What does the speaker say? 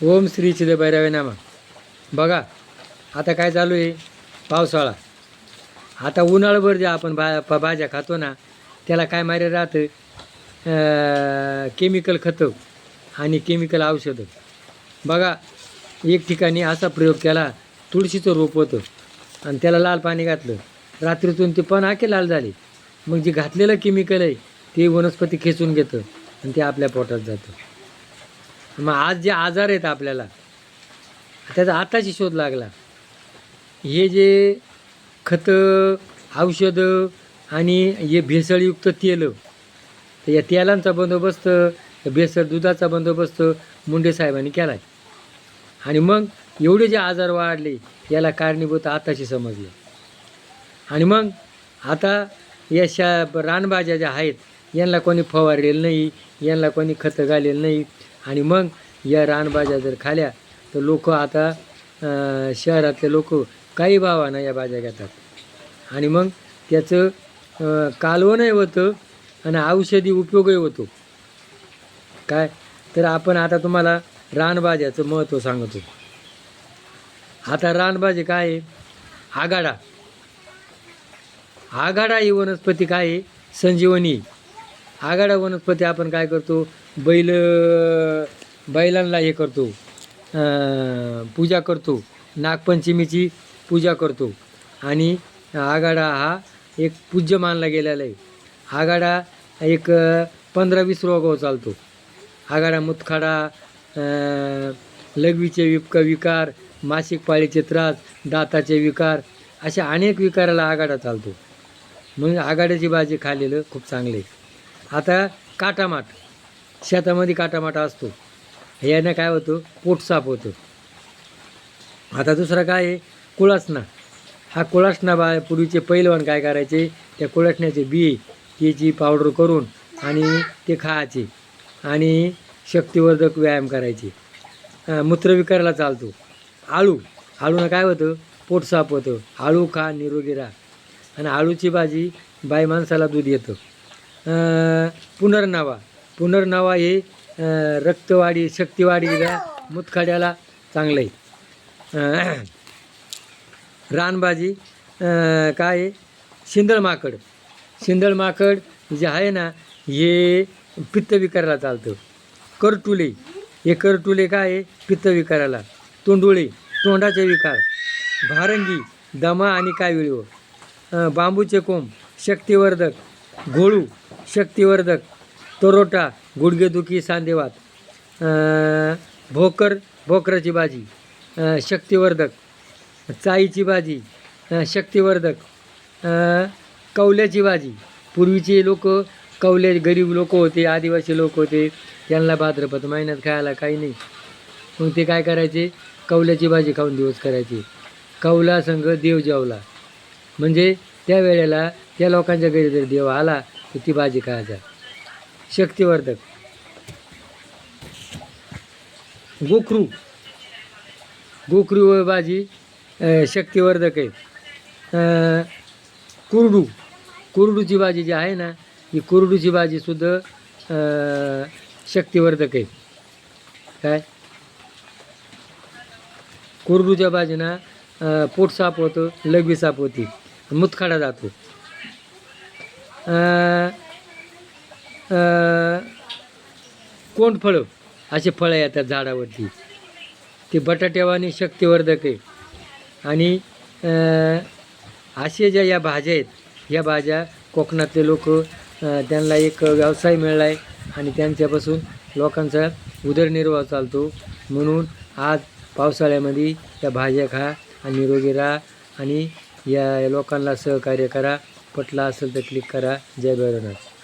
ओम श्री चिदंबराय नामा. बघा आता काय चालू आहे, पावसाळा. आता उन्हाळभर जे आपण भाज्या खातो ना, त्याला काय मारे राहतं, केमिकल खतं आणि केमिकल औषधं. बघा एक ठिकाणी असा प्रयोग केला, तुळशीचं रोप होतं आणि त्याला लाल पाणी घातलं, रात्रीतून ते पण आखे लाल झाले. मग जे घातलेलं केमिकल आहे ते वनस्पती खेचून घेतं आणि ते आपल्या पोटात जातं. मग आज जे आजार आहेत आपल्याला, त्याचा आताची शोध लागला. हे जे खतं, औषधं आणि हे भेसळयुक्त तेलं, तर या तेलांचा बंदोबस्त, भेसळ दुधाचा बंदोबस्त मुंडे साहेबांनी केला आहे. आणि मग एवढे जे आजार वाढले याला कारणीभूत आताशी समजले. आणि मग आता या रानभाज्या ज्या आहेत यांना कोणी फवारलेलं नाही, यांना कोणी खतं घालेलं नाही. आणि मग या रानभाज्या जर खाल्या तर लोक आता शहरातले लोक काही भावानं या भाज्या घेतात. आणि मग त्याचं कालवणही होतं आणि औषधी उपयोगही होतो. काय तर आपण आता तुम्हाला रानभाज्याचं महत्त्व सांगतो. आता रानभाजी काय आहे, आघाडा. आघाडा ही वनस्पती काय आहे, संजीवनी. आघाडा वनस्पती आपण काय करतो, बैलांना हे करतो, पूजा करतो, नागपंचमीची पूजा करतो. आणि आघाडा हा एक पूज्य मानला गेलेला आहे. आघाडा एक 15-20 रोगावर चालतो. आघाडा मुतखडा, लघवीचे विकार, मासिक पाळीचे त्रास, दाताचे विकार, अशा अनेक विकाराला आघाडा चालतो. म्हणून आघाड्याची भाजी खाल्लेलं खूप चांगले. आता काटामाट, शेतामध्ये काटामाट असतो, यानं काय होतं, पोट साफ होतं. आता दुसरा काय आहे, कुळासना. हा कुळासना पूर्वीचे पैलवान काय करायचे, त्या कुळासण्याचे बी याची पावडर करून आणि ते खायचे आणि शक्तिवर्धक व्यायाम करायचे. मूत्रविकाराला चालतो. आळूनं काय होतं, पोट साफ होतं. आळू खा, निरोगी राहा. आणि आळूची भाजी बाई माणसाला दूध येतं. पुनर्नवा हे रक्तवाढी, शक्तिवाढीला, मुतखड्याला चांगलं आहे. रानभाजी काय आहे, शिंदळ माकड जे आहे ना, हे पित्तविकाराला चालतं. करटुले काय आहे, पित्तविकाराला. तोंडाचे विकार. भारंगी, दमा आणि काविळीवर. बांबूचे कोंब शक्तिवर्धक. घोळू शक्तिवर्धक. तरोटा गुडघेदुखी, सांधेवात. भोकराची भाजी शक्तिवर्धक. चाईची भाजी शक्तिवर्धक. कौल्याची भाजी. पूर्वीचे लोक गरीब लोक होते, आदिवासी लोक होते, त्यांना भाद्रपद महिन्यात खायला काही नाही. मग ते काय करायचे, कौल्याची भाजी खाऊन दिवस करायचे. कौला संघ देव जेवला. म्हणजे त्या वेळेला त्या लोकांच्या घरी जर देव आला तर ती भाजी खायचा. शक्तिवर्धक. गोखरू भाजी शक्तिवर्धक आहे. कुरडूची भाजी जी आहे ना, ही कुरडूची भाजीसुद्धा शक्तिवर्धक आहे. काय, कुरडूच्या भाजीनं पोट साफ होतं, लघवी साफ होती, मुतखडा जातो. कोंडफळं असे फळं येतात झाडावरती, ते बटाट्यावानी शक्तिवर्धक आहे. आणि असे ज्या या भाज्या आहेत, ह्या भाज्या कोकणातले लोक, त्यांना एक व्यवसाय मिळाला आहे आणि त्यांच्यापासून लोकांचा उदरनिर्वाह चालतो. म्हणून आज पावसाळ्यामध्ये या भाज्या खा आणि निरोगी राहा आणि या लोकांना सहकार्य करा. पटला असेल तर क्लिक करा. जय भैरवनाथ.